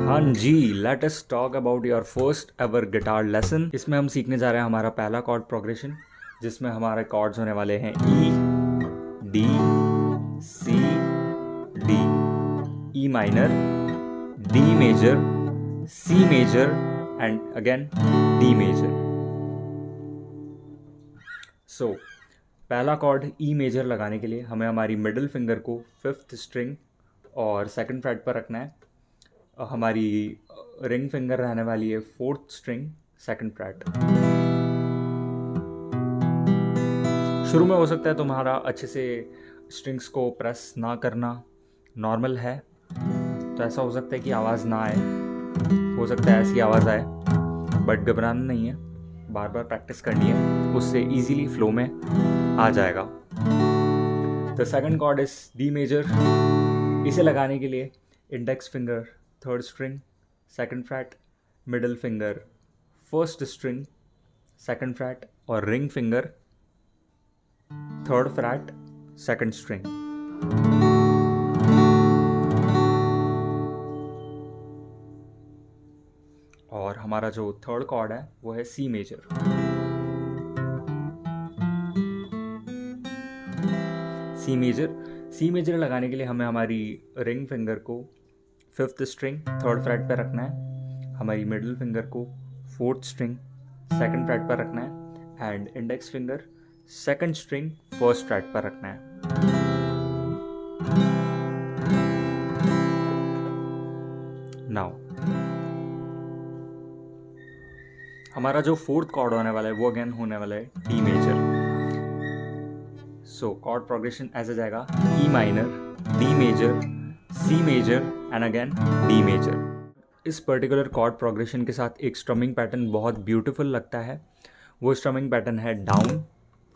हाँ जी, let us talk about your first ever guitar lesson. इसमें हम सीखने जा रहे हैं हमारा पहला कॉर्ड प्रोग्रेशन, जिसमें हमारे कॉर्ड्स होने वाले हैं E, D, C, D, E minor, D major, C major and again D major. So पहला कॉर्ड ई मेजर लगाने के लिए हमें हमारी मिडिल फिंगर को फिफ्थ स्ट्रिंग और सेकंड फ्रेट पर रखना है। हमारी रिंग फिंगर रहने वाली है फोर्थ स्ट्रिंग सेकंड फ्रेट। शुरू में हो सकता है तुम्हारा अच्छे से स्ट्रिंग्स को प्रेस ना करना नॉर्मल है, तो ऐसा हो सकता है कि आवाज़ ना आए, हो सकता है ऐसी आवाज़ आए, बट घबराना नहीं है, बार बार प्रैक्टिस करनी है, उससे इजीली फ्लो में आ जाएगा। The second chord is D major. इसे लगाने के लिए index finger third string second fret, middle finger first string second fret और ring finger third fret second string. और हमारा जो थर्ड कॉर्ड है वो है सी मेजर। सी मेजर लगाने के लिए हमें हमारी रिंग फिंगर को फिफ्थ स्ट्रिंग थर्ड फ्रेट पर रखना है, हमारी मिडिल फिंगर को फोर्थ स्ट्रिंग सेकंड फ्रेट पर रखना है and index finger second string first freight पर रखना है। नाउ हमारा जो फोर्थ कॉर्ड होने वाला है वो अगेन होने वाला है D major. So chord progression ऐसे जाएगा E minor, D major, C major and again D major. इस पर्टिकुलर कॉर्ड प्रोग्रेशन के साथ एक स्ट्रमिंग पैटर्न बहुत ब्यूटीफुल लगता है। वो स्ट्रमिंग पैटर्न है down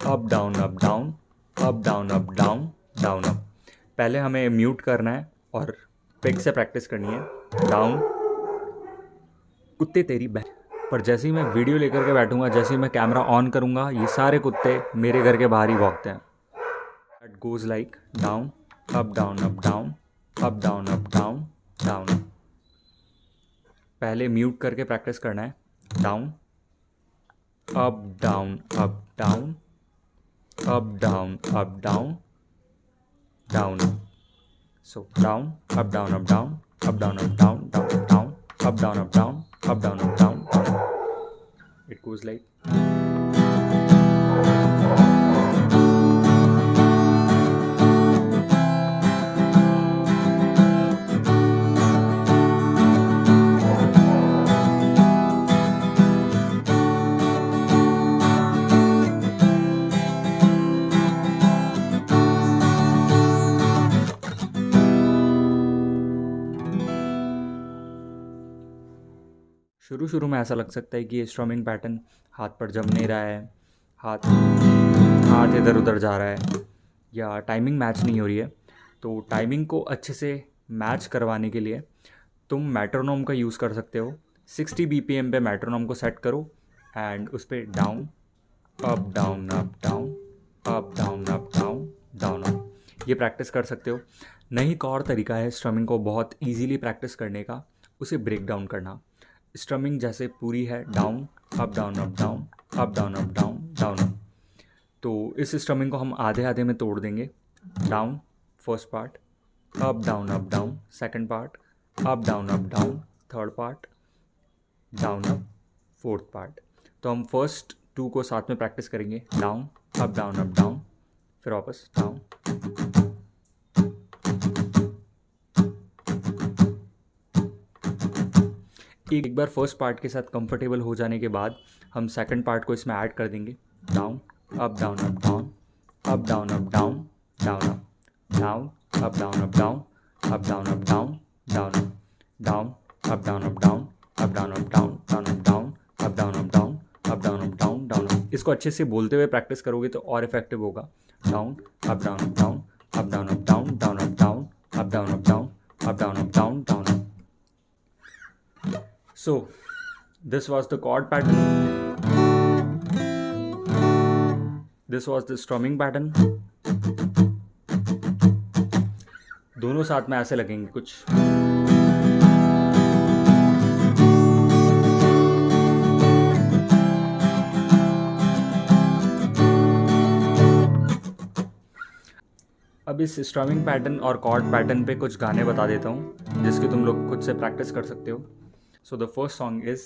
up down up down up down up down down up. पहले हमें म्यूट करना है और पिक से प्रैक्टिस करनी है। डाउन कुत्ते तेरी बैठ। पर जैसे ही मैं वीडियो लेकर के बैठूंगा, जैसे ही मैं कैमरा ऑन करूंगा, ये सारे कुत्ते मेरे घर के बाहर ही भौंकते हैं। It goes like down up down up down up down up down down। पहले म्यूट करके प्रैक्टिस करना है। Down up down up down up down up down down. So down up down up down up down up down down down up down up down up down up down down. It goes like. शुरू में ऐसा लग सकता है कि ये strumming pattern हाथ पर जम नहीं रहा है, हाथ इधर उधर जा रहा है या टाइमिंग मैच नहीं हो रही है। तो टाइमिंग को अच्छे से मैच करवाने के लिए तुम मेट्रोनोम का यूज़ कर सकते हो। 60 BPM पे मेट्रोनोम को सेट करो एंड उस पर down up down up down up down up down down up ये प्रैक्टिस कर सकते हो। नहीं, एक और तरीका है स्ट्रमिंग को बहुत ईजीली प्रैक्टिस करने का, उसे ब्रेक डाउन करना। स्ट्रमिंग जैसे पूरी है down up down up down up down up down down up, तो इस स्ट्रमिंग को हम आधे आधे में तोड़ देंगे। Down first part, up down second part, up down third part, down up fourth part. तो हम फर्स्ट टू को साथ में प्रैक्टिस करेंगे। डाउन अप डाउन फिर वापस डाउन। एक बार फर्स्ट पार्ट के साथ कंफर्टेबल हो जाने के बाद हम सेकंड पार्ट को इसमें ऐड कर देंगे। Down up down up down up down up down down up down up down up down up down up down down up down up down up down up down up down down up down up down up down up down up down down up. इसको अच्छे से बोलते हुए practice करोगे तो और effective होगा। Down up down up down up down up down down up down up down up down up down up down down up. So this was the chord pattern, this was the strumming pattern। दोनों साथ में ऐसे लगेंगे कुछ। अब इस strumming pattern और cord pattern पे कुछ गाने बता देता हूँ जिसकी तुम लोग खुद से प्रैक्टिस कर सकते हो. So the first song is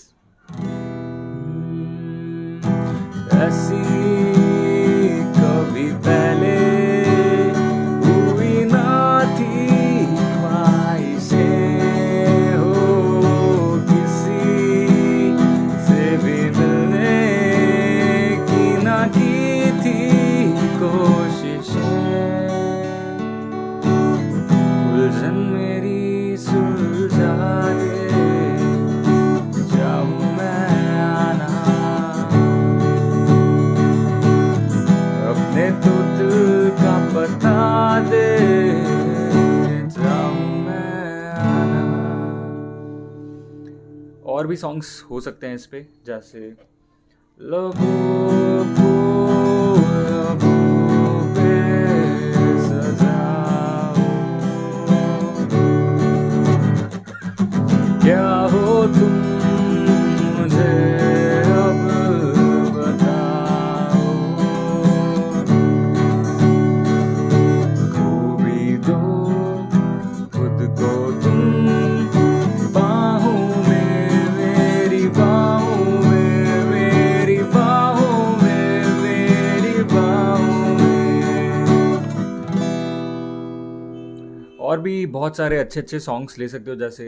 ऐसी कभी पहले हुई ना थी ख्वाहिशें हो किसी से भी मिलने की ना की थी कोशिशें उलझन मेरी सुलझा दे चाहूं मैं आना अपने तो दिल का पता दे चाहूं मैं आना. और भी सॉन्ग्स हो सकते हैं इस पे, जैसे लबों को लबों पे सजाओ क्या हो तुम मुझे अब बताओ खूबी दो खुद को तुम बाहों में मेरी बाहों में मेरी बाहों में मेरी बाहों में. और भी बहुत सारे अच्छे अच्छे सॉन्ग्स ले सकते हो, जैसे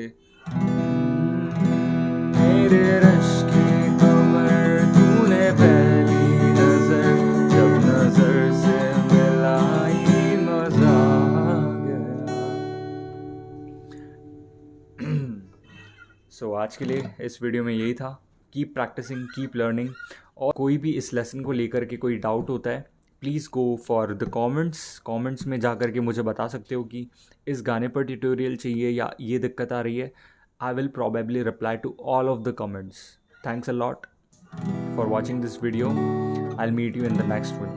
मेरे रश की कमर तूने पहली नजर जब नजर से मिलाई मजा आ गया. सो आज के लिए इस वीडियो में यही था. Keep practising, keep learning. और कोई भी इस लेसन को लेकर के कोई डाउट होता है, please go for the comments में जा कर के मुझे बता सकते हो कि इस गाने पर ट्यूटोरियल चाहिए या ये दिक्कत आ रही है. I will probably reply to all of the comments. Thanks a lot for watching this video. I'll meet you in the next one.